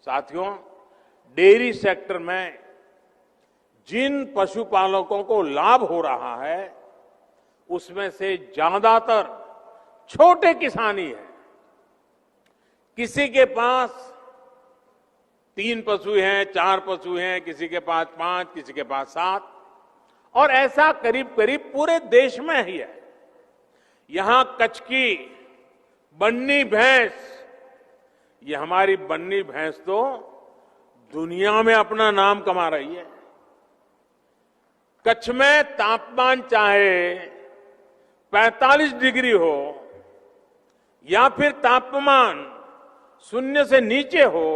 साथियों, dairy sector में जिन पशुपालकों को लाभ हो रहा है उसमें से ज्यादातर छोटे किसान ही है। किसी के पास 3 पशु हैं, 4 पशु हैं, किसी के पास 5, किसी के पास 7 और ऐसा करीब करीब पूरे देश में ही है। यहां कच्छ की बन्नी भैंस, ये हमारी बन्नी भैंस तो दुनिया में अपना नाम कमा रही है। कच्छ में तापमान चाहे 45 डिग्री हो या फिर तापमान 0 से नीचे हो,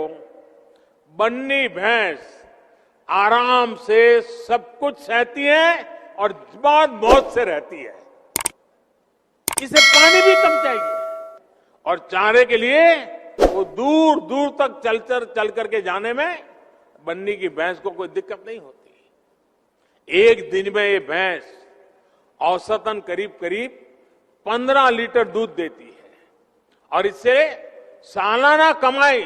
बन्नी भैंस आराम से सब कुछ सहती है और बहुत मौज से रहती है। इसे पानी भी कम चाहिए और चारे के लिए वो दूर दूर तक चल करके जाने में बन्नी की भैंस को कोई दिक्कत नहीं होती। एक दिन में ये भैंस औसतन करीब करीब 15 लीटर दूध देती है और इससे सालाना कमाई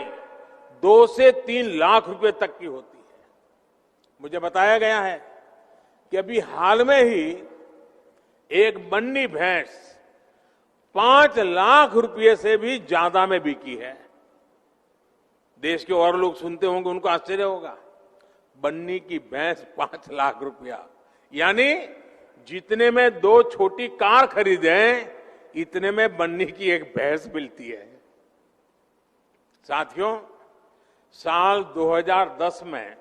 2 से 3 लाख रुपए तक की होती है। मुझे बताया गया है कि अभी हाल में ही एक बन्नी भैंस 5 लाख रुपए से भी ज्यादा में बिकी है। देश के और लोग सुनते होंगे, उनको आश्चर्य होगा, बन्नी की भैंस 5 लाख रुपया, यानी जितने में 2 छोटी कार खरीदे इतने में बन्नी की एक भैंस मिलती है। साथियों, साल 2010 में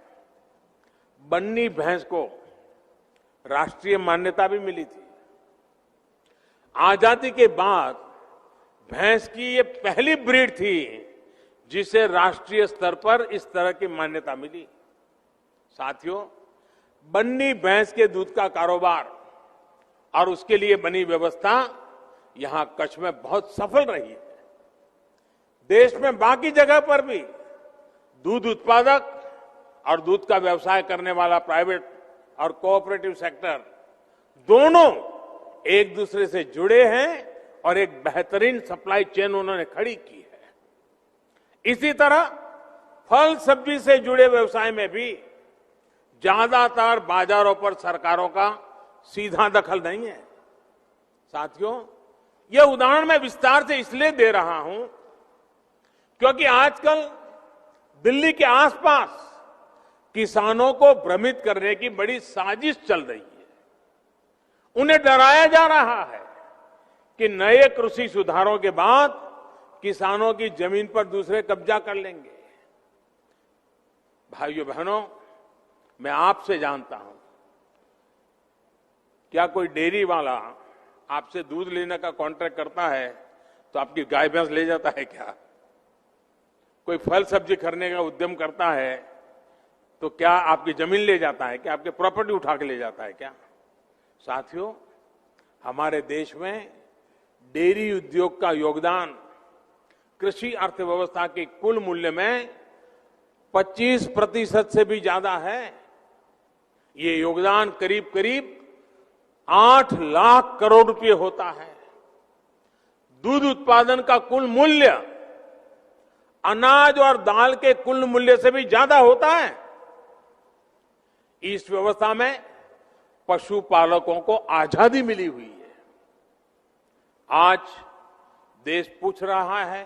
बन्नी भैंस को राष्ट्रीय मान्यता भी मिली थी। आजादी के बाद भैंस की ये पहली ब्रीड थी जिसे राष्ट्रीय स्तर पर इस तरह की मान्यता मिली। साथियों, बन्नी भैंस के दूध का कारोबार और उसके लिए बनी व्यवस्था यहां कच्छ में बहुत सफल रही है। देश में बाकी जगह पर भी दूध उत्पादक और दूध का व्यवसाय करने वाला प्राइवेट और कोऑपरेटिव सेक्टर दोनों एक दूसरे से जुड़े हैं और एक बेहतरीन सप्लाई चेन उन्होंने खड़ी की है। इसी तरह फल सब्जी से जुड़े व्यवसाय में भी ज्यादातर बाजारों पर सरकारों का सीधा दखल नहीं है। साथियों, यह उदाहरण मैं विस्तार से इसलिए दे रहा हूं क्योंकि आजकल दिल्ली के आसपास किसानों को भ्रमित करने की बड़ी साजिश चल रही है। उन्हें डराया जा रहा है कि नए कृषि सुधारों के बाद किसानों की जमीन पर दूसरे कब्जा कर लेंगे। भाइयों बहनों, मैं आपसे जानता हूं, क्या कोई डेयरी वाला आपसे दूध लेने का कॉन्ट्रैक्ट करता है तो आपकी गाय भैंस ले जाता है क्या? कोई फल सब्जी खरीदने का उद्यम करता है तो क्या आपकी जमीन ले जाता है क्या? आपके प्रॉपर्टी उठा के ले जाता है क्या? साथियों, हमारे देश में डेयरी उद्योग का योगदान कृषि अर्थव्यवस्था के कुल मूल्य में 25% से भी ज्यादा है। ये योगदान करीब करीब 8 लाख करोड़ रुपए होता है। दूध उत्पादन का कुल मूल्य अनाज और दाल के कुल मूल्य से भी ज्यादा होता है। इस व्यवस्था में पशुपालकों को आजादी मिली हुई है। आज देश पूछ रहा है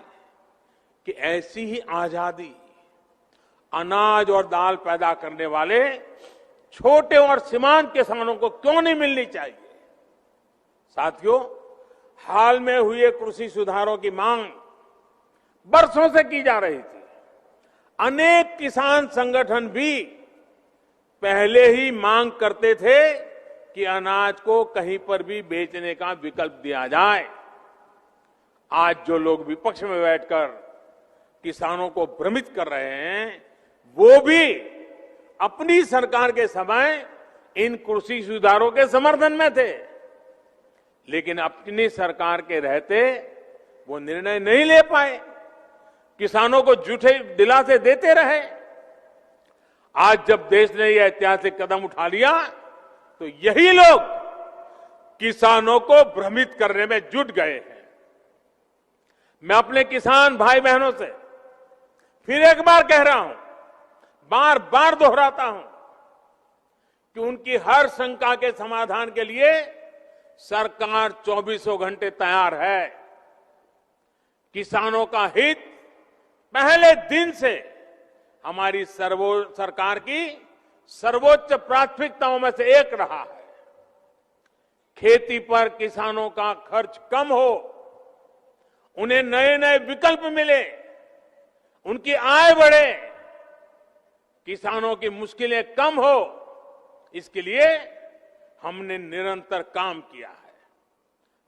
कि ऐसी ही आजादी अनाज और दाल पैदा करने वाले छोटे और सीमांत किसानों को क्यों नहीं मिलनी चाहिए? साथियों, हाल में हुए कृषि सुधारों की मांग बरसों से की जा रही थी। अनेक किसान संगठन भी पहले ही मांग करते थे कि अनाज को कहीं पर भी बेचने का विकल्प दिया जाए। आज जो लोग विपक्ष में बैठकर किसानों को भ्रमित कर रहे हैं, वो भी अपनी सरकार के समय इन कृषि सुधारों के समर्थन में थे, लेकिन अपनी सरकार के रहते वो निर्णय नहीं ले पाए, किसानों को झूठे दिलासे देते रहे। आज जब देश ने यह ऐतिहासिक कदम उठा लिया तो यही लोग किसानों को भ्रमित करने में जुट गए हैं। मैं अपने किसान भाई बहनों से फिर एक बार कह रहा हूं, बार बार दोहराता हूं कि उनकी हर शंका के समाधान के लिए सरकार 24 घंटे तैयार है। किसानों का हित पहले दिन से हमारी सरकार की सर्वोच्च प्राथमिकताओं में से एक रहा है। खेती पर किसानों का खर्च कम हो, उन्हें नए नए विकल्प मिले, उनकी आय बढ़े, किसानों की मुश्किलें कम हो, इसके लिए हमने निरंतर काम किया है।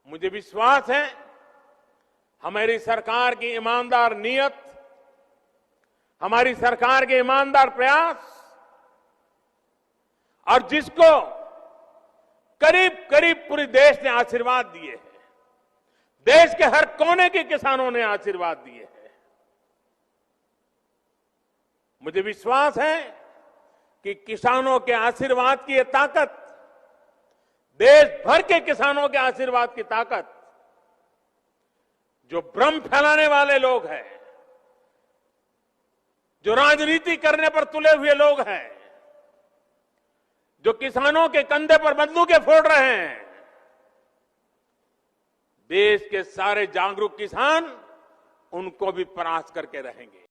मुझे विश्वास है हमारी सरकार की ईमानदार नीयत, हमारी सरकार के ईमानदार प्रयास और जिसको करीब करीब पूरे देश ने आशीर्वाद दिए हैं, देश के हर कोने के किसानों ने आशीर्वाद दिए हैं। मुझे विश्वास है कि किसानों के आशीर्वाद की ये ताकत, देश भर के किसानों के आशीर्वाद की ताकत, जो भ्रम फैलाने वाले लोग हैं, जो राजनीति करने पर तुले हुए लोग हैं, जो किसानों के कंधे पर बंदूकें फोड़ रहे हैं, देश के सारे जागरूक किसान उनको भी परास्त करके रहेंगे।